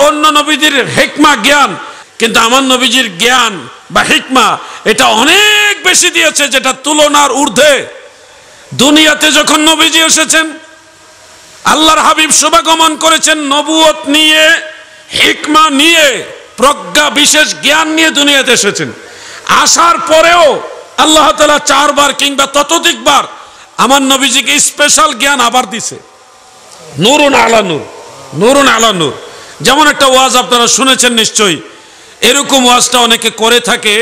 অন্য নবীদের হিকমা জ্ঞান, কিন্তু আমার নবীজির জ্ঞান বা হিকমা এটা অনেক বেশি দিয়েছে, যেটা তুলনার ঊর্ধ্বে। দুনিয়াতে যখন নবীজি এসেছেন, আল্লাহর হাবিব শুভাগমন করেছেন নবুয়ত নিয়ে, হিকমা নিয়ে, প্রজ্ঞা বিশেষ জ্ঞান নিয়ে দুনিয়াতে এসেছেন। আসার পরেও আল্লাহ তাআলা 4 বার কিংবা ততোধিকবার আমার নবীজিকে স্পেশাল জ্ঞান আবার দিছে, নূরুন আলা নূর, নূরুন আলা নূর। যেমন একটা ওয়াজ আপনারা শুনেছেন নিশ্চয়ই, এরকম ওয়াজটা অনেকে করে থাকে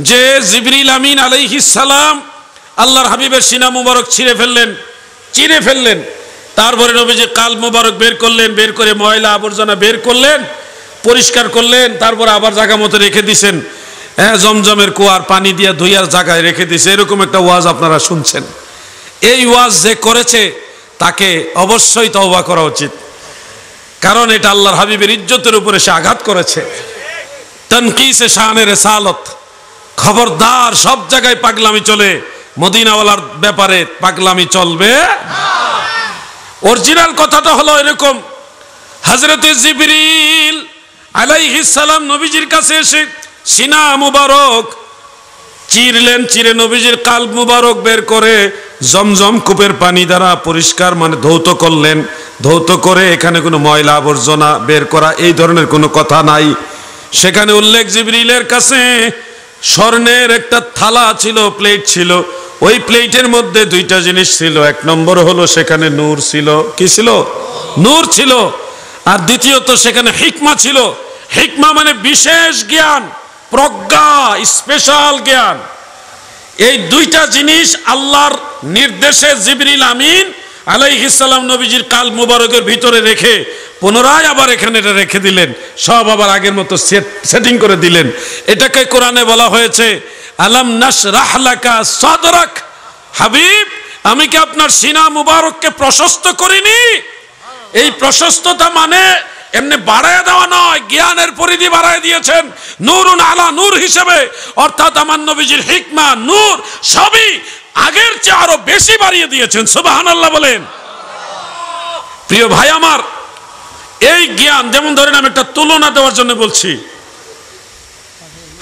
যে জিবরিল আমিন আলাইহিস সালাম আল্লাহর হাবিবের সিনা মুবারক চিরে ফেললেন, তারপরে নবীজি কালব মুবারক বের করলেন, বের করে ময়লা আবর্জনা বের করলেন, পরিষ্কার করলেন, তারপর আবার জায়গা মতো রেখে দিয়েছেন। হ্যাঁ, জমজমের কুয়ার পানি দিয়ে ধুইয়ার জায়গায় রেখে দিয়েছে, এরকম একটা ওয়াজ আপনারা শুনছেন। এই ওয়াজ যে করেছে তাকে অবশ্যই তওবা করা উচিত, কারণ এটা আল্লাহর হাবিবের ইজ্জতের উপরে সে আঘাত করেছে। তানকিসে শানে রিসালত, খবরদার, সব জায়গায় পাগলামি চলে, মদিনাওয়ালার ব্যাপারে পাগলামি চলবে না। অরিজিনাল কথাটা হলো এরকম, হযরতে জিবরিল আলাইহিস সালাম নবীজির কাছে এসে সিনা মুবারক চিরলেন, চিরে নবীজির কালব মুবারক বের করে জমজম কূপের পানি দ্বারা পরিষ্কার মানে ধৌত করলেন। ধৌত করে এখানে কোনো ময়লা আবর্জনা বের করা এই ধরনের কোনো কথা নাই। সেখানে উল্লেখ, জিবরিলের কাছে স্বর্ণের একটা থালা ছিল, প্লেট ছিল, ওই প্লেটের মধ্যে 2টা জিনিস ছিল। 1 নম্বর হলো সেখানে নূর ছিল। কি ছিল? নূর ছিল। আর দ্বিতীয়ত সেখানে হিকমা ছিল। হিকমা মানে বিশেষ জ্ঞান, প্রজ্ঞা, স্পেশাল জ্ঞান। এই 2টা জিনিস আল্লাহর নির্দেশে জিবরিল আমিন আলাইহিস সালাম নবীজির কাল মুবারকের ভিতরে রেখে পুনরায় আবার এখানে এটা রেখে দিলেন, সব আবার আগের মতো সেটিং করে দিলেন। এটাকে কোরআনে বলা হয়েছে আলাম নাশরাহ লাকা সাদরাক। হাবিব, আমি কি আপনার সিনা মুবারককে প্রশস্ত করিনি? এই প্রশস্ততা মানে এমনি বাড়ায় দেওয়া নয়, জ্ঞানের পরিধি বাড়ায় দিয়েছেন নূরুন আলা নূর হিসেবে। অর্থাৎ আমার নবীজির হিকমা, নূর সবই আগের চেয়ে আরো বেশি বাড়িয়ে দিয়েছেন। সুবহানাল্লাহ বলেন। প্রিয় ভাই আমার, এই জ্ঞান, যেমন ধরেন আমি একটা তুলনা দেওয়ার জন্য বলছি,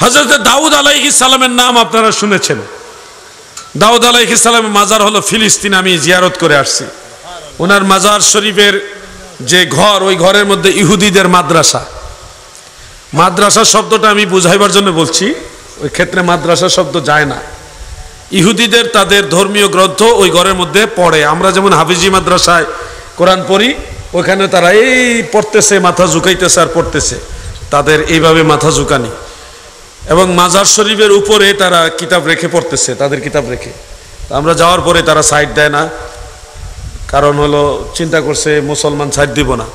হযরত দাউদ আলাইহিস সালামের নাম আপনারা শুনেছেন। দাউদ আলাইহিস সালামের মাজার হলো ফিলিস্তিন, আমি জিয়ারত করে আসছি। ওনার মাজার শরীফের যে ঘর, ওই ঘরের মধ্যে ইহুদিদের মাদ্রাসা। মাদ্রাসা শব্দটা আমি বুঝাইবার জন্য বলছি, ওই ক্ষেত্রে মাদ্রাসা শব্দ যায় না। ইহুদিদের তাদের ধর্মীয় গ্রন্থ ওই ঘরের মধ্যে পড়ে। আমরা যেমন হাফিজি মাদ্রাসায় কোরআন পড়ি, ওইখানে তারা এই পড়তেছে, মাথা ঝুঁকাইতেছে আর পড়তেছে, তাদের এইভাবে মাথা ঝুঁকানি। এবং মাজার শরীফের উপরে তারা কিতাব রেখে পড়তেছে, তাদের কিতাব রেখে। আমরা যাওয়ার পরে তারা সাইড দেয় না, কারণ হলো চিন্তা করছে মুসলমান সাইড দিব না।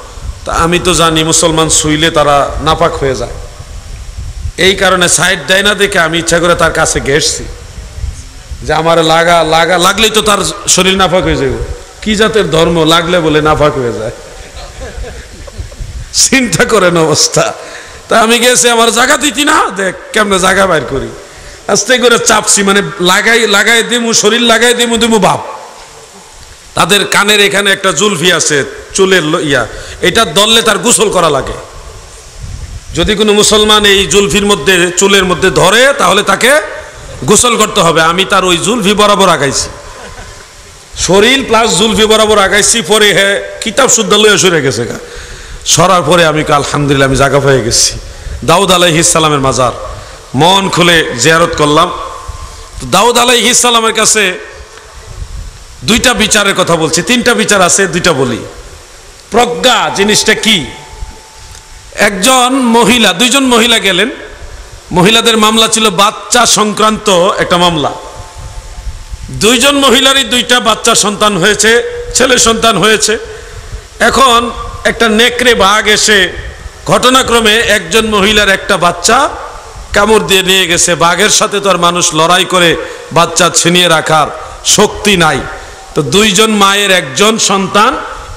তা আমি তো জানি মুসলমান শুইলে তারা নাপাক হয়ে যায়, এই কারণে সাইড দেয় না দেখে আমি ইচ্ছা করে তার কাছে গেছি যে আমার লাগলেই তো তার শরীর নাপাক হয়ে যাবে। কি জাতের ধর্ম, লাগলে বলে নাপাক হয়ে যায়, চিন্তা করেন অবস্থা। তা আমি গেছি, আমার জায়গা দিতি না, দেখ কেমনে জায়গা বাইর করি, আস্তে করে চাপছি, মানে লাগাই দিমু, শরীর লাগাই দিমু বাপ। তাদের কানের এখানে একটা জুলফি আছে, চুলের ইয়া, এটা ধরলে তার গোসল করা লাগে। যদি কোনো মুসলমান এই জুলফির মধ্যে, চুলের মধ্যে ধরে, তাহলে তাকে গোসল করতে হবে। আমি তার ওই জুলফি বরাবর আগাইছি, শরীর প্লাস জুলফি বরাবর আগাইছি। পরে হ্যাঁ কিতাব শুদ্ধ লইয়া সরে গেছে, সরার পরে আমি আলহামদুলিল্লাহ আমি জায়গা পেয়ে গেছি। দাউদ আলাইহিস সালামের মাজার মন খুলে জিয়ারত করলাম। দাউদ আলাইহিস সালামের কাছে 2টা বিচারের কথা বলছি, 3টা বিচার আছে, 2টা বলি। প্রজ্ঞা জিনিসটা কি? একজন মহিলা, 2জন মহিলা গেলেন, মহিলাদের মামলা ছিল বাচ্চা সংক্রান্ত একটা মামলা। 2জন মহিলারই 2টা বাচ্চা সন্তান হয়েছে, ছেলে সন্তান হয়েছে। এখন একটা নেকড়ে বাঘ এসে ঘটনাক্রমে একজন মহিলার একটা বাচ্চা কামড় দিয়ে নিয়ে গেছে। বাঘের সাথে তো আর মানুষ লড়াই করে বাচ্চা ছিনিয়ে রাখার শক্তি নাই। তো 2জন মায়ের একজন সন্তান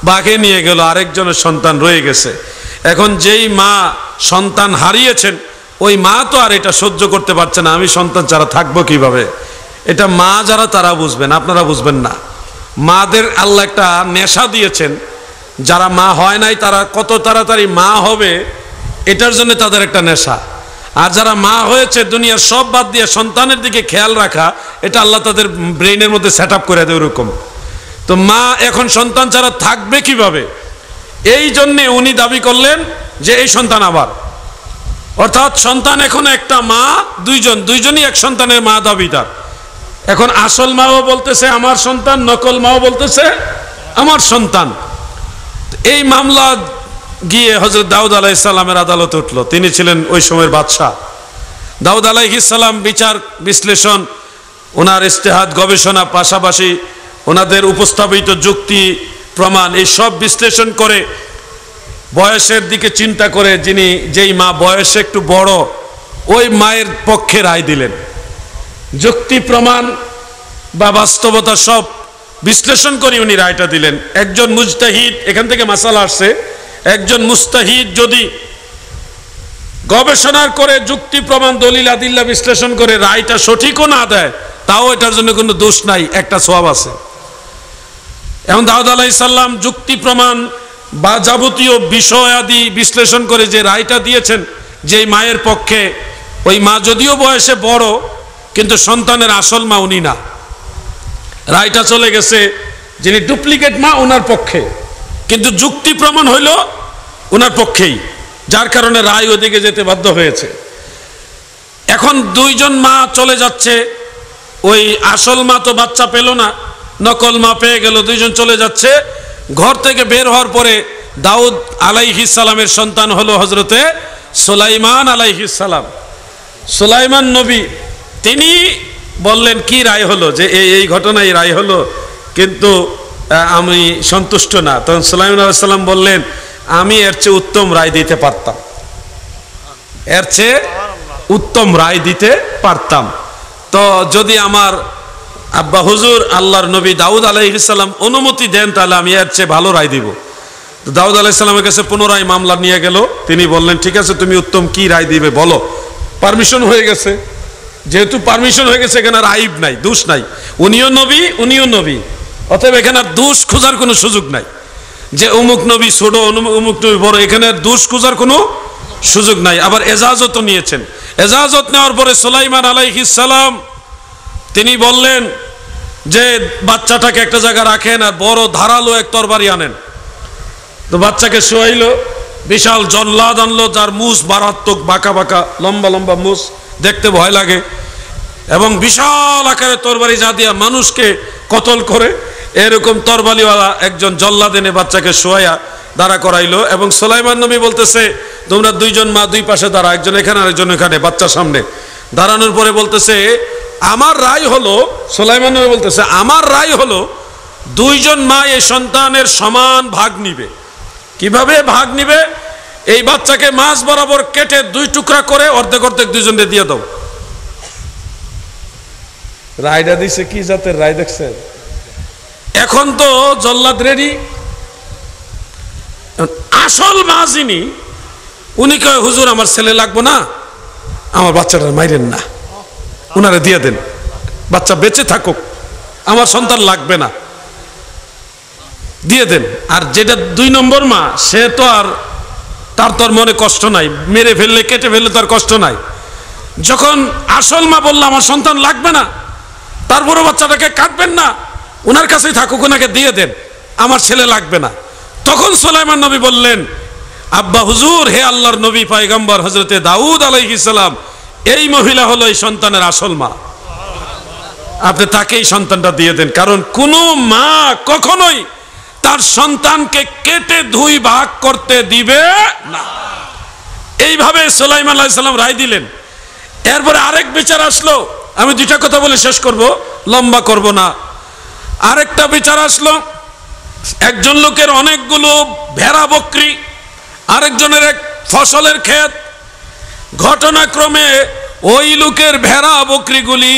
বাঘে নিয়ে গেল, আরেকজনের সন্তান রয়ে গেছে। এখন যেই মা সন্তান হারিয়েছেন, ওই মা তো আর এটা সহ্য করতে পারছে না, আমি সন্তান ছাড়া থাকবো কিভাবে। এটা মা যারা তারা বুঝবেন, আপনারা বুঝবেন না। মাদের আল্লাহ একটা নেশা দিয়েছেন, যারা মা হয় নাই তারা কত তাড়াতাড়ি মা হবে এটার জন্য তাদের একটা নেশা, আর যারা মা হয়েছে দুনিয়ার সব বাদ দিয়ে সন্তানের দিকে খেয়াল রাখা, এটা আল্লাহ তাদের ব্রেইনের মধ্যে সেট আপ করে দেয় ওরকম। তো মা এখন সন্তান ছাড়া থাকবে কিভাবে, এই জন্যে উনি দাবি করলেন যে এই সন্তান আবার, অর্থাৎ সন্তান এখন একটা মা দুইজনই এক সন্তানের মা দাবিদার। এখন আসল মাও বলতেছে আমার সন্তান, নকল মাও বলতেছে আমার সন্তান। এই মামলা গিয়ে হযরত দাউদ আলাইহিস সালামের আদালতে উঠল। তিনি ছিলেন ওই সময়ের বাদশাহ। দাউদ আলাইহিস সালাম বিচার বিশ্লেষণ, ওনার ইজতিহাদ গবেষণা, পাশাপাশি ওনাদের উপস্থাপিত যুক্তি প্রমাণ এই সব বিশ্লেষণ করে বয়সের দিকে চিন্তা করে যেই মা বয়সে একটু বড় ওই মায়ের পক্ষে রায় দিলেন। যুক্তি প্রমাণ বা বাস্তবতা সব বিশ্লেষণ করে উনি রায়টা দিলেন। একজন মুজতাহিদ, এখান থেকে মাসালা আসছে, একজন মুস্তাহিদ যদি গবেষণা করে যুক্তি প্রমাণ দলিল আদিল্লা বিশ্লেষণ করে রায়টা সঠিকও না দেয়, তাও এটার জন্য কোনো দোষ নাই, একটা সওয়াব আছে। এখন দাউদ আলাইহিস সালাম যুক্তি প্রমাণ বা যাবতীয় বিষয় আদি বিশ্লেষণ করে যে রায়টা দিয়েছেন, যে মায়ের পক্ষে, ওই মা যদিও বয়সে বড় কিন্তু সন্তানের আসল মা উনি না। রায়টা চলে গেছে যিনি ডুপ্লিকেট মা ওনার পক্ষে, কিন্তু যুক্তি প্রমাণ হইল ওনার পক্ষেই, যার কারণে রায় ওদিকে যেতে বাধ্য হয়েছে। এখন দুইজন মা চলে যাচ্ছে, ওই আসল মা তো বাচ্চা পেল না, নকল মা পেয়ে গেল, দুইজন চলে যাচ্ছে। ঘর থেকে বের হওয়ার পরে দাউদ আলাইহিস সালামের সন্তান হলো হযরতে সুলাইমান আলাইহিস সালাম। সুলাইমান নবী তিনি বললেন কি রায় হলো, যে এই ঘটনায় রায় হলো, কিন্তু আমি সন্তুষ্ট না। তখন সুলাইমান আলাইহিস সালাম বললেন আমি এর চেয়ে উত্তম রায় দিতে পারতাম, এর চেয়ে উত্তম রায় দিতে পারতাম। তো যদি আমার আব্বা হুজুর আল্লাহর নবী দাউদ আলাইহিস সালাম অনুমতি দেন তাহলে আমি এর চেয়ে ভালো রায় দিব। তো দাউদ আলাইহিস সালামের কাছে পুনরায় মামলা নিয়ে গেল। তিনি বললেন ঠিক আছে, তুমি উত্তম কি রায় দিবে বলো। পারমিশন হয়ে গেছে, যেহেতু পারমিশন হয়ে গেছে এখানে আর আইব নাই, দোষ নাই। উনিও নবী, অতএব এখানে আর দোষ খোঁজার কোনো সুযোগ নাই যে অমুক নবী ছোট অমুক নবী বড়, এখানে দোষ খোঁজার কোনো সুযোগ নাই। আবার এজাজতও নিয়েছেন। এজাজত নেওয়ার পরে সুলাইমান আলাইহিস সালাম তিনি বললেন যে বাচ্চাটাকে একটা জায়গায় রাখেন আর বড় ধারালো এক তরবারি আনেন। তো বাচ্চাকে শোয়াইলো, বিশাল জল্লাদ আনলো যার মুছ মারাত্মক, বাঁকা বাঁকা লম্বা লম্বা মুছ, দেখতে ভয় লাগে, এবং বিশাল আকারে তরবারি যা দিয়া মানুষকে কতল করে, এরকম তরবারিওয়ালা একজন জল্লাদ এনে বাচ্চাকে শোয়া দাঁড়া করাইলো। এবং সুলাইমান নবী বলতেছে তোমরা দুইজন মা দুই পাশে দাঁড়া, একজন এখানে আরেকজন এখানে, বাচ্চার সামনে দাঁড়ানোর পরে বলতেছে আমার রায় হলো, সুলাইমান নবী বলতেছে আমার রায় হলো দুইজন মা এই সন্তানের সমান ভাগ নিবে। কিভাবে ভাগ নিবে? এই বাচ্চাকে মাছ বরাবর কেটে দুই টুকরা করে অর্ধেক অর্ধেক দুইজনকে দিয়ে দাও। রায়টা দিছে কি জাতের রায় দেখছেন? এখন তো জল্লাদ রেডি। আসল মা যিনি, উনি কয় হুজুর আমার ছেলে লাগবো না, আমার বাচ্চাটা মাইরেন না, উনারে দিয়ে দেন, বাচ্চা বেঁচে থাকুক, আমার সন্তান লাগবে না, দিয়ে দেন। আর যেটা দুই নম্বর মা, সে তো আর তার তোর মনে কষ্ট নাই, মেরে ফেললে কেটে ফেললে তার কষ্ট নাই। যখন আসল মা বলল আমার সন্তান লাগবে না, তারপরে বাচ্চাটাকে কাটবেন না, ওনার কাছেই থাকুক, ওনাকে দিয়ে দেন, আমার ছেলে লাগবে না। তখন সুলাইমান নবী বললেন আব্বা হুজুর, হে আল্লাহর নবী পয়গম্বর হযরতে দাউদ আলাইহিস সালাম, এই মহিলা হলো এই সন্তানের আসল মা, আপনি তাকেই সন্তানটা দিয়ে দেন। কারণ কোন মা কখনোই তার সন্তানকে কেটে দুই ভাগ করতে দিবে না। এইভাবে সুলাইমান আলাইহিস সালাম রায় দিলেন। এরপরে আরেক বিচার আসলো, আমি দুইটা কথা বলে শেষ করব, লম্বা করব না। আরেকটা বিচার আসলো, একজন লোকের অনেকগুলো ভেড়া বকরি, আরেকজনের এক ফসলের ক্ষেত। ঘটনাক্রমে ওই লোকের ভেড়া বকরিগুলি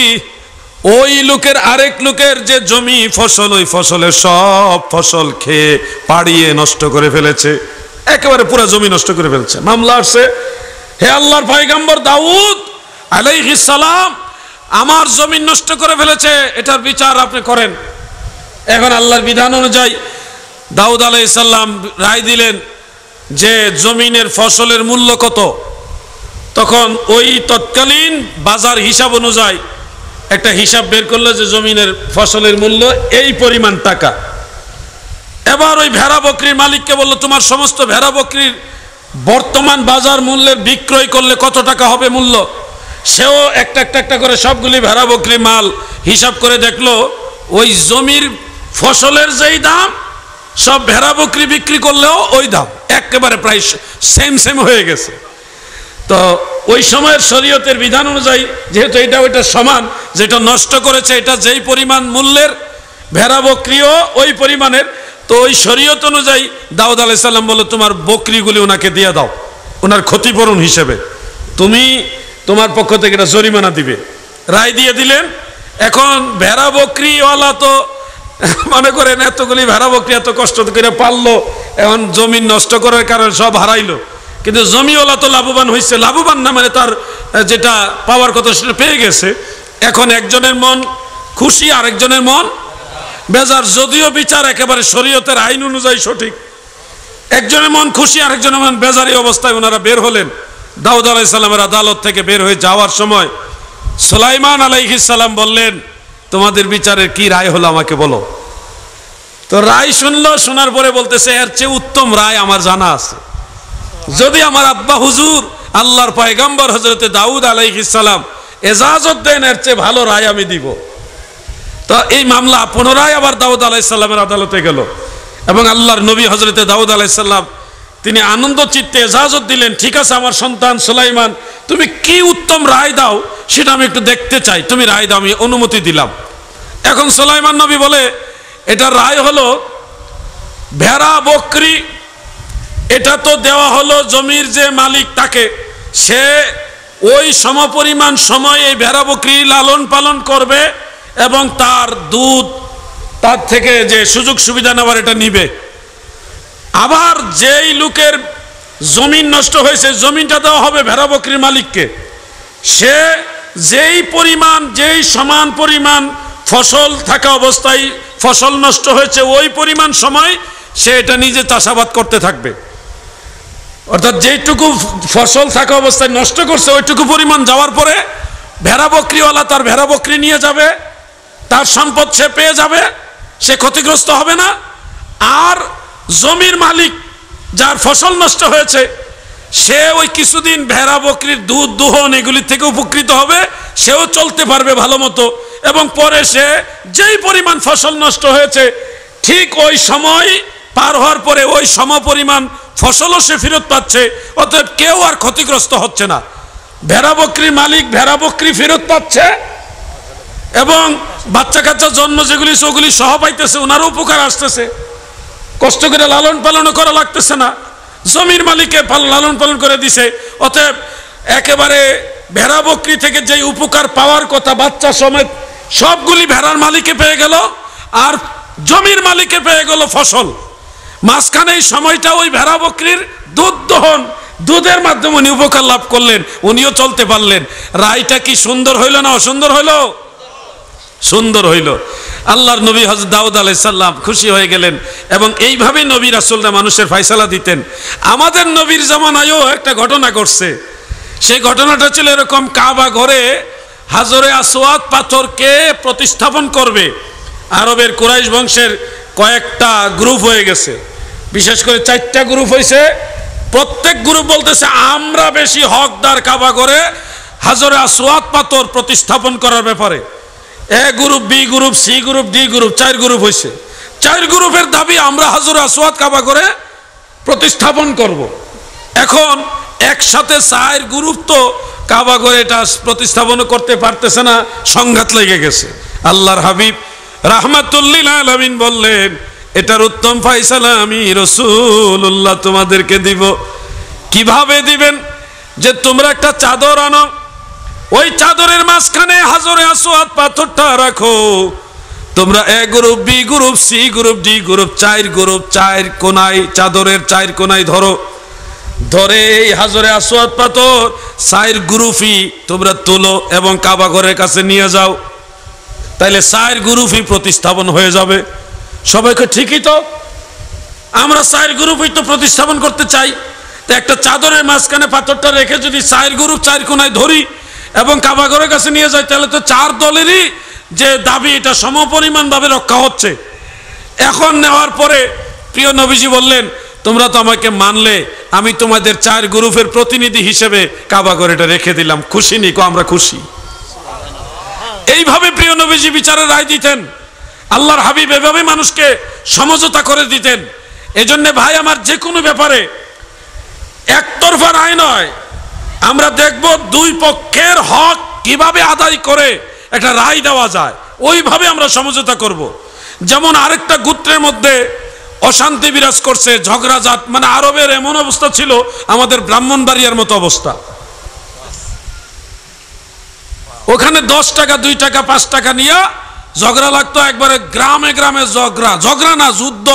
ওই লোকের আরেক লোকের যে জমি ফসল, ওই ফসলের সব ফসল খেয়ে পাড়িয়ে নষ্ট করে ফেলেছে, একেবারে পুরো জমি নষ্ট করে ফেলেছে। মামলা আসছে, হে আল্লাহর পয়গম্বর দাউদ আলাইহিস সালাম, আমার জমি নষ্ট করে ফেলেছে, এটার বিচার আপনি করেন। এখন আল্লাহর বিধান অনুযায়ী দাউদ আলাইহিস সালাম রায় দিলেন যে জমিনের ফসলের মূল্য কত। তখন ওই তৎকালীন বাজার হিসাব অনুযায়ী একটা হিসাব বের করলো যে জমিনের ফসলের মূল্য এই পরিমাণ টাকা। এবার ওই ভেড়া বকরির মালিককে বললো, তোমার সমস্ত ভেড়া বকরির বর্তমান বাজার মূল্যের বিক্রয় করলে কত টাকা হবে মূল্য। সেও একটা একটা একটা করে সবগুলি ভেড়া বকরি মাল হিসাব করে দেখলো ওই জমির ফসলের যেই দাম সব ভেড়া বকরি বিক্রি করলেও ওই দাম একেবারে প্রায় সেম হয়ে গেছে। তো ওই সময়ের শরীয়তের বিধান অনুযায়ী যেহেতু এটা ওইটা সমান, যেটা নষ্ট করেছে এটা যেই পরিমাণ মূল্যের ভেড়া বকরিও ওই পরিমাণের, তো ওই শরীয়ত অনুযায়ী দাউদ আলাইহিস সালাম বলল তোমার বকরিগুলি ওনাকে দিয়ে দাও, ওনার ক্ষতিপূরণ হিসেবে তুমি তোমার পক্ষ থেকে এটা জরিমানা দিবে। রায় দিয়ে দিলেন। এখন ভেড়া বকরিওয়ালা তো মনে করেন এতগুলি ভেড়া বকরি এত কষ্ট করে পাললো, এখন জমিন নষ্ট করার কারণে সব হারাইলো, কিন্তু জমিওয়ালা তো লাভবান হয়েছে। লাভবান না মানে তার যেটা পাওয়ার কথা সেটা পেয়ে গেছে। এখন একজনের মন খুশি, আরেকজনের মন বেজার, যদিও বিচার একেবারে শরীয়তের আইন অনুযায়ী সঠিক। একজনের মন খুশি, আরেকজনের মন বেজারি অবস্থায় ওনারা বের হলেন। দাউদ আলাইহিস সালামের আদালত থেকে বের হয়ে যাওয়ার সময় সুলাইমান আলাইহিস সালাম বললেন, তোমাদের বিচারের কি রায় হলো আমাকে বলো। তো রায় শুনলো, শোনার পরে বলতেছে এর চেয়ে উত্তম রায় আমার জানা আছে। যদি আমার আব্বা হুজুর আল্লাহর পয়গম্বর হযরতে দাউদ আলাইহিস সালাম এজাজত দেন, এর চেয়ে ভালো রায় আমি দিব। তো এই মামলা পুনরায় আবার দাউদ আলাইহিস সালামের আদালতে গেল এবং আল্লাহর নবী হযরতে দাউদ আলাইহিস সালাম তিনি আনন্দ চিত্তে এজাজত দিলেন, ঠিক আছে আমার সন্তান সুলাইমান তুমি কি উত্তম রায় দাও সেটা আমি একটু দেখতে চাই, তুমি রায় দাও, আমি অনুমতি দিলাম। এখন সুলাইমান নবী বলে এটা রায় হলো ভেড়া বকরি এটা তো দেওয়া হলো জমির যে মালিক তাকে, সে ওই সমপরিমাণ সময় এই ভেড়া বকরি লালন পালন করবে এবং তার দুধ তার থেকে যে সুযোগ সুবিধা নেওয়ার এটা নিবে। আবার যেই লোকের জমিন নষ্ট হয়েছে জমিনটা দেওয়া হবে ভেড়া বকরির মালিককে, সে যেই পরিমাণ যেই সমান পরিমাণ ফসল থাকা অবস্থায় ফসল নষ্ট হয়েছে ওই পরিমাণ সময় সে এটা নিজে চাষাবাদ করতে থাকবে। অর্থাৎ যেইটুকু ফসল থাকা অবস্থায় নষ্ট করছে ওইটুকু পরিমাণ যাওয়ার পরে ভেড়া বকরিওয়ালা তার ভেড়া বকরি নিয়ে যাবে, তার সম্পদ সে পেয়ে যাবে, সে ক্ষতিগ্রস্ত হবে না। আর জমির মালিক যার ফসল নষ্ট হয়েছে সে ওই কিছুদিন ভেড়া বকরির দুধ দোহন এগুলি থেকে উপকৃত হবে, সেও চলতে পারবে ভালো মতো, এবং পরে সে যেই পরিমাণ ফসল নষ্ট হয়েছে ঠিক ওই সময় পার হওয়ার পরে ওই সমপরিমাণ ফসলও সে ফেরত পাচ্ছে। অতএব কেউ আর ক্ষতিগ্রস্ত হচ্ছে না। ভেড়া বকরির মালিক ভেড়া বকরি ফেরত পাচ্ছে এবং বাচ্চা কাচ্চা জন্ম যেগুলি সেগুলি সহ পাইতেছে, ওনারও উপকার আসতেছে, কষ্ট করে লালন পালন করা লাগতেছে না, জমির মালিকে লালন পালন করে দিছে। অতএব একেবারে ভেড়া বকরি থেকে যেই উপকার পাওয়ার কথা বাচ্চা সমেত সবগুলি ভেড়ার মালিকে পেয়ে গেল আর জমির মালিকে পেয়ে গেল ফসল। মাঝখানে এই সময়টা ওই ভেড়া বকরির দুধ দহন, দুধের মাধ্যমে উনি উপকার লাভ করলেন, উনিও চলতে পারলেন। রায়টা কি সুন্দর হইল না অসুন্দর হইল? সুন্দর হইল। আল্লাহর নবী হযরত দাউদ আলাইহিস সালাম খুশি হয়ে গেলেন এবং এইভাবে নবী রাসূলরা মানুষের ফয়সালা দিতেন। আমাদের নবীর জামানায়ও একটা ঘটনা ঘটছে। সেই ঘটনাটা ছিল এরকম, কাবা ঘরে হাজরে আসওয়াদ পাথরকে প্রতিস্থাপন করবে। আরবের কুরাইশ বংশের কয়েকটা গ্রুপ হয়ে গেছে, বিশেষ করে 4টা গ্রুপ হয়েছে। প্রত্যেক গ্রুপ বলতেছে আমরা বেশি হকদার কাবা ঘরে হাজরে আসওয়াদ পাথর প্রতিস্থাপন করার ব্যাপারে। A group, B group, C group, D group, 4 group হয়েছে। 4 গ্রুপের দাবি আমরা হাজরে আসওয়াদ কাবা ঘরে প্রতিস্থাপন করব। এখন একসাথে 4 গ্রুপ তো কাবা ঘরে এটা প্রতিস্থাপন করতে পারতেছে না, সংঘাত লেগে গেছে। আল্লাহর হাবিব রাহমাতুল লিল আলামিন বললেন এটার উত্তম ফয়সালা আমি রাসূলুল্লাহ তোমাদেরকে দিব। কিভাবে দিবেন? যে তোমরা একটা চাদর আনো, ওই চাদরের মাঝখানে হাজরে আসওয়াদ পাথরটা রাখো। তোমরা A group, B group, C group, D group, 4 group 4 কোনায় চাদরের 4 কোনায় ধরো, ধরে এই হাজরে আসওয়াদ পাথর 4 গ্রুপই তোমরা তুলো এবং কাবা ঘরের কাছে নিয়ে যাও। তাইলে 4 গ্রুপই প্রতিস্থাপন হয়ে যাবে। সবাইকে ঠিকই তো, আমরা 4 গ্রুপই তো প্রতিস্থাপন করতে চাই। তো একটা চাদরের মাঝখানে পাথরটা রেখে যদি 4 গ্রুপ 4 কোণায় ধরি এবং কাবা ঘরের কাছে নিয়ে যাই, তাহলে তো 4 দলেরই যে দাবি এটা সমপরিমাণভাবে রক্ষা হচ্ছে। এখন নেওয়ার পরে প্রিয় নবীজি বললেন, তোমরা তো আমাকে মানলে, আমি তোমাদের 4 গ্রুপের প্রতিনিধি হিসেবে কাবা ঘরেটা রেখে দিলাম। খুশি নিকো? আমরা খুশি। এইভাবে প্রিয় নবীজি বিচারের রায় দিতেন। আল্লাহর হাবিব এভাবে মানুষকে সমঝোতা করে দিতেন। এজন্য ভাই আমার, যে কোনো ব্যাপারে একতরফা রায় নয়, আমরা দেখব দুই পক্ষের হক কিভাবে আদায় করে একটা রায় দেওয়া যায়, ওইভাবে আমরা সমঝোতা করব। যেমন আরেকটা গোত্রের মধ্যে অশান্তি বিরাজ করছে, ঝগড়াঝাট, মানে আরবের এমন অবস্থা ছিল আমাদের ব্রাহ্মণবাড়িয়ার মতো অবস্থা। ওখানে 10 টাকা 2 টাকা 5 টাকা নিয়ে ঝগড়া লাগতো, একবারে গ্রামে গ্রামে ঝগড়া না, যুদ্ধ।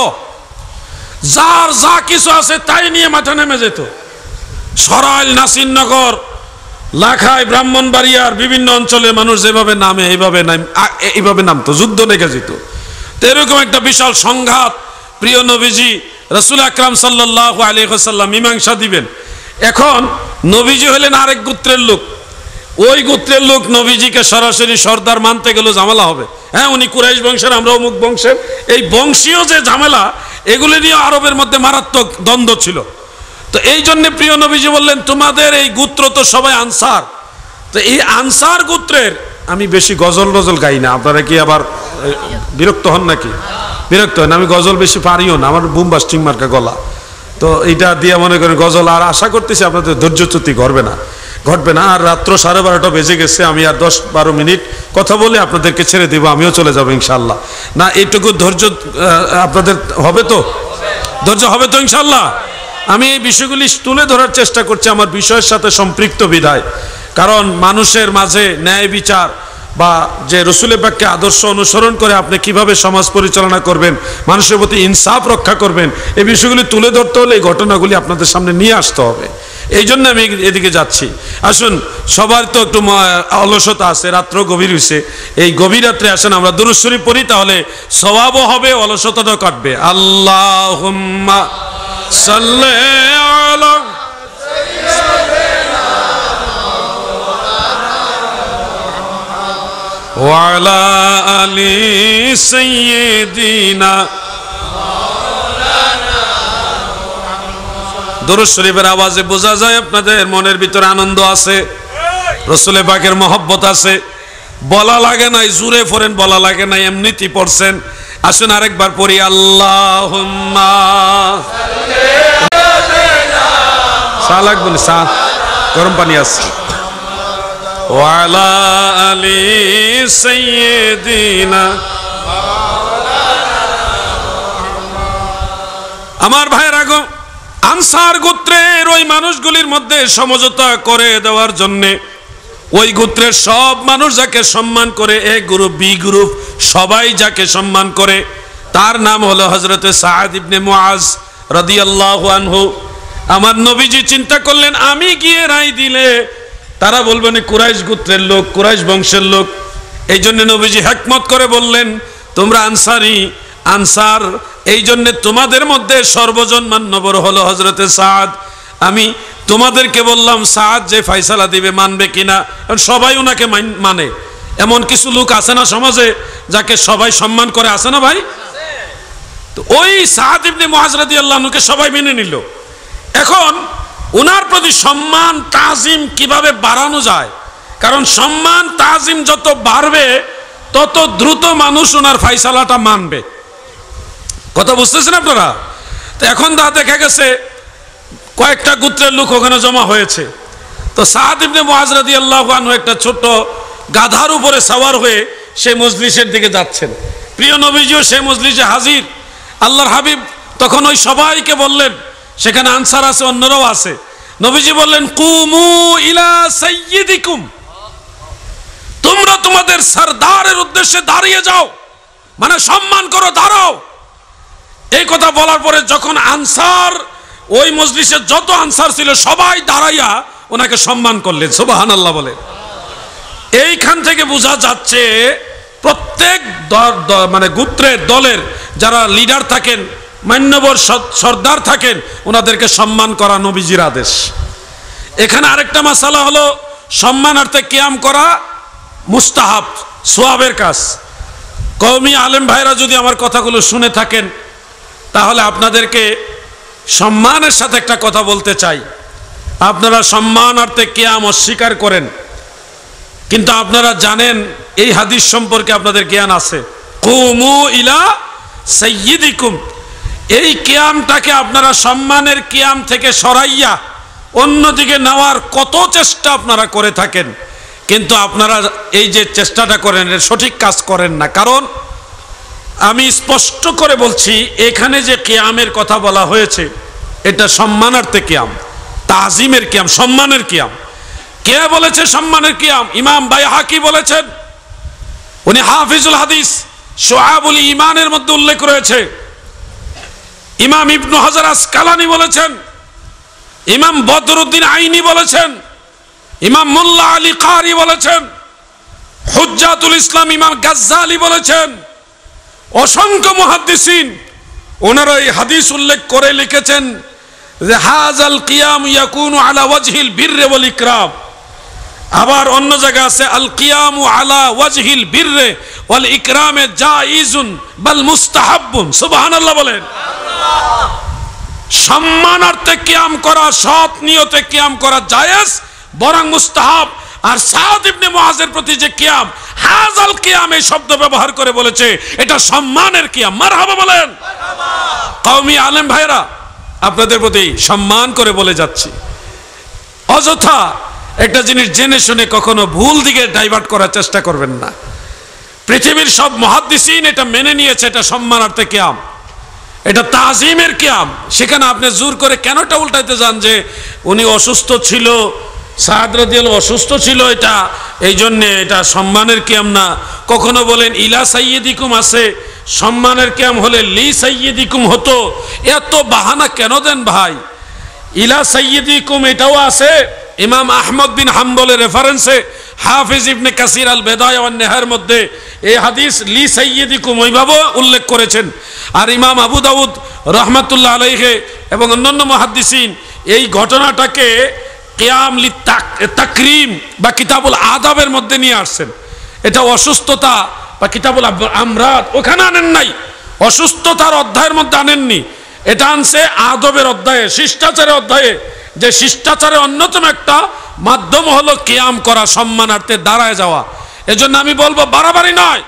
যার যা কিছু আছে তাই নিয়ে মাঠে নেমে যেত। সরাইল, নাসিরনগর, লাখাই, ব্রাহ্মণবাড়িয়ার বিভিন্ন অঞ্চলে মানুষ যেভাবে নামে এইভাবে নামতো, যুদ্ধ লেগে যেত। তো এরকম একটা বিশাল সংঘাত প্রিয় নবীজি রাসূল আকরাম সাল্লাল্লাহু আলাইহি ওয়াসাল্লাম মীমাংসা দিবেন। এখন নবীজি হলেন আরেক গোত্রের লোক। ওই গোত্রের লোক নবীজিকে সরাসরি সর্দার মানতে গেলেও ঝামেলা হবে। হ্যাঁ, উনি কুরাইশ বংশের, আমরা অমুক বংশের। এই বংশীয় যে ঝামেলা, এগুলি নিয়ে আরবের মধ্যে মারাত্মক দ্বন্দ্ব ছিল। তো এই জন্য প্রিয় নবীজি বললেন, তোমাদের এই গোত্র তো সবাই আনসার। তো এই আনসার গোত্রের, আমি বেশি গজল গাই না, আপনারা কি আবার বিরক্ত হন নাকি? বিরক্ত হন? আমি গজল বেশি পারিও না, আমার বুম বাস্টিং মার্কা গলা। তো এইটা দিয়ে মনে করেন গজল, আর আশা করতেছি আপনাদের ধৈর্যচ্যুতি ঘটবে না। আর রাত্র 12:30 বেজে গেছে, আমি আর 10-12 মিনিট কথা বলে আপনাদেরকে ছেড়ে দেবো, আমিও চলে যাবো ইনশাল্লাহ। না, এইটুকু ধৈর্য আপনাদের হবে তো? ধৈর্য হবে তো ইনশাল্লাহ? আমি এই বিষয়গুলি তুলে ধরার চেষ্টা করছি আমার বিষয়ের সাথে সম্পৃক্ত বিধায়। কারণ মানুষের মাঝে ন্যায় বিচার বা যে রসুলের পাককে আদর্শ অনুসরণ করে আপনি কিভাবে সমাজ পরিচালনা করবেন, মানুষের প্রতি ইনসাফ রক্ষা করবেন, এই বিষয়গুলি তুলে ধরতে হলে এই ঘটনাগুলি আপনাদের সামনে নিয়ে আসতে হবে। এই জন্য আমি এদিকে যাচ্ছি। আসুন, সবার তো একটু অলসতা আছে, রাত্র গভীর হয়েছে। এই গভীর রাত্রে আসেন আমরা দুরূদ শরীফ পড়ি, তাহলে সওয়াবও হবে, অলসতাটাও কাটবে। আল্লাহুম্মা সাল্লি আলা ওয়া আলা আলি সাইয়্যিদিনা। দুরূদ শরীফের আওয়াজে বোঝা যায় আপনাদের মনের ভিতরে আনন্দ আছে, রাসূলের পাকের মহব্বত আছে। বলা লাগে নাই, জোরে পড়েন, বলা লাগে নাই, এমনিতেই পড়ছেন। আসুন আরেকবার পড়ি, আল্লাহুম্মা চা লাগবে না, চা, গরম পানি আছে। ওয়া আলা আলি সাইয়্যিদিনা। আমার ভাইয়ের আগো, আনসার গোত্রের ওই মানুষগুলির মধ্যে সমঝোতা করে দেওয়ার জন্যে ওই গোত্রের সব মানুষ যাকে সম্মান করে, এ গ্রুপ বি গ্রুপ সবাই যাকে সম্মান করে, তার নাম হলো হযরতে সাদ ইবনে মুআজ রাদিয়াল্লাহু আনহু। আমার নবীজি চিন্তা করলেন, আমি গিয়ে রায় দিলে তারা বলবেন কুরাইশ গোত্রের লোক, কুরাইশ বংশের লোক। এই জন্য নবীজি হিকমত করে বললেন, তোমরা আনসারি, আনসার, এই জন্য তোমাদের মধ্যে সর্বজন মান্যবর হলো হযরতে সাদ। আমি তোমাদেরকে বললাম সাদ যে ফয়সালা দিবে মানবে কিনা, কারণ সবাই ওনাকে মানে। এমন কিছু লোক আছে না সমাজে যাকে সবাই সম্মান করে, আছে না ভাই? তো ওই সাদ ইবনে মুআজ রাদিয়াল্লাহু আনহুকে সবাই মেনে নিল। এখন ওনার প্রতি সম্মান তাজিম কিভাবে বাড়ানো যায়, কারণ সম্মান তাজিম যত বাড়বে তত দ্রুত মানুষ ওনার ফয়সালাটা মানবে। কথা বুঝতেছেন আপনারা? তো এখন তা দেখা গেছে কয়েকটা গোত্রের লোক ওখানে জমা হয়েছে। তো সাদ ইবনে মুআজ রাদিয়াল্লাহু আনহু একটা ছোট গাধার উপরে সওয়ার হয়ে সেই মজলিসের দিকে যাচ্ছেন। প্রিয় নবীজিও সেই মজলিসে হাজির। আল্লাহর হাবিব তখন ওই সবাইকে বললেন, সেখানে আনসার আছে, অন্যরাও আছে। নবীজি বললেন, কুমু ইলা সাইয়্যিদিকুম, তোমরা তোমাদের সরদারের উদ্দেশ্যে দাঁড়িয়ে যাও, মানে সম্মান করো, দাঁড়াও। এই কথা বলার পরে যখন আনসার, ওই মজলিসে যত আনসার ছিল সবাই দাঁড়াইয়া ওনাকে সম্মান করলেন। সুবহানাল্লাহ বলে। এইখান থেকে বোঝা যাচ্ছে প্রত্যেক মানে গোত্রের দলের যারা লিডার থাকেন, মান্যবর সর্দার থাকেন, ওনাদেরকে সম্মান করা নবীজির আদেশ। এখানে আরেকটা মাসালা হলো সম্মানার্থে কিয়াম করা মুস্তাহাব, সোয়াবের কাজ। কওমি আলেম ভাইরা যদি আমার কথাগুলো শুনে থাকেন, তাহলে আপনাদেরকে সম্মানের সাথে একটা কথা বলতে চাই। আপনারা সম্মানার্থে কিয়াম অস্বীকার করেন, কিন্তু আপনারা জানেন এই হাদিস সম্পর্কে আপনাদের জ্ঞান আছে, কুমু ইলা সাইয়্যিদিকুম। এই কিয়ামটাকে আপনারা সম্মানের কিয়াম থেকে সরাইয়া অন্যদিকে নেওয়ার কত চেষ্টা আপনারা করে থাকেন, কিন্তু আপনারা এই যে চেষ্টাটা করেন এর সঠিক কাজ করেন না। কারণ আমি স্পষ্ট করে বলছি, এখানে যে কিয়ামের কথা বলা হয়েছে এটা সম্মানার্থে কিয়াম, তাজিমের কিয়াম, সম্মানের কিয়াম। কে বলেছে সম্মানের কিয়াম? ইমাম বাইহাকি বলেছেন, উনি হাফিজুল হাদিস, শুআবুল ঈমানের মধ্যে উল্লেখ রয়েছে। ইমাম ইবনু হাজার আসকালানি বলেছেন, ইমাম বদরুদ্দিন আইনি বলেছেন, ইমাম মোল্লা আলী কারি বলেছেন, হুজ্জাতুল ইসলাম ইমাম গাজ্জালি বলেছেন, অসংখ্য মুহাদ্দিসিন ওনারা এই হাদিস উল্লেখ করে লিখেছেন যে হাযাল কিয়াম ইয়াকুনু আলা ওয়াজহিল বিররি ওয়াল ইকরাম। আবার অন্য জায়গা আছে আল কিয়ামু আলা ওয়াজহিল বিররি ওয়াল ইকরামে জাইজুন বাল মুস্তাহাব্বুন। সুবহানাল্লাহ বলেন। সম্মানার্থে কিয়াম করা, সৎ নিয়তে কিয়াম করা জায়েজ, বরং মুস্তাহাব। আর সাদ ইবনে মুআযের প্রতি যে কিয়াম, হাযাল কিয়াম এই শব্দ ব্যবহার করে বলেছে এটা সম্মানের কিয়াম। মারহাবা বলেন। কওমি আলেম ভাইরা, আপনাদের প্রতি সম্মান করে বলে যাচ্ছি, অযথা একটা জিনিস জেনে শুনে কখনো ভুল দিকে ডাইভার্ট করার চেষ্টা করবেন না। পৃথিবীর সব মুহাদ্দিসিন এটা মেনে নিয়েছে, এটা সম্মানার্থে কিয়াম, এটা তাজিমের কিয়াম। সেখানে আপনি জোর করে কেনটা উল্টাইতে যান যে উনি অসুস্থ ছিল, সাদ রাদিয়াল্লাহু অসুস্থ ছিল, এটা এই জন্যে এটা সম্মানের কিয়াম না। কখনো বলেন ইলা সাইয়্যিদিকুম আছে, সম্মানের কিয়াম হলে লি সাইয়্যিদিকুম হতো। এত বাহানা কেন দেন ভাই? ইলা সাইয়্যিদিকুম এটাও আছে ইমাম আহমদ বিন হাম্বলের রেফারেন্সে, হাফিজ ইবনে কাসির আল বেদায়া ওয়ান নেহার মধ্যে এই হাদিস লি সাইয়্যিদিকুম ওইভাবে উল্লেখ করেছেন। আর ইমাম আবু দাউদ রহমাতুল্লাহ আলাইহি এবং অন্যান্য মুহাদ্দিসিন এই ঘটনাটাকে কিয়াম লি তাকরিম বা কিতাবুল আদাবের মধ্যে নিয়ে আসছেন। এটা অসুস্থতা বা কিতাবুল আমরাদ ওখানে আনেন নাই, অসুস্থতার অধ্যায়ের মধ্যে আনেননি, এটা আনছে আদবের অধ্যায়ে, শিষ্টাচারের অধ্যায়ে। যে শিষ্টাচারের অন্যতম একটা মাধ্যম হলো কিয়াম করা, সম্মানার্থে দাঁড়ায় যাওয়া। এজন্য আমি বলবো বাড়াবাড়ি নয়,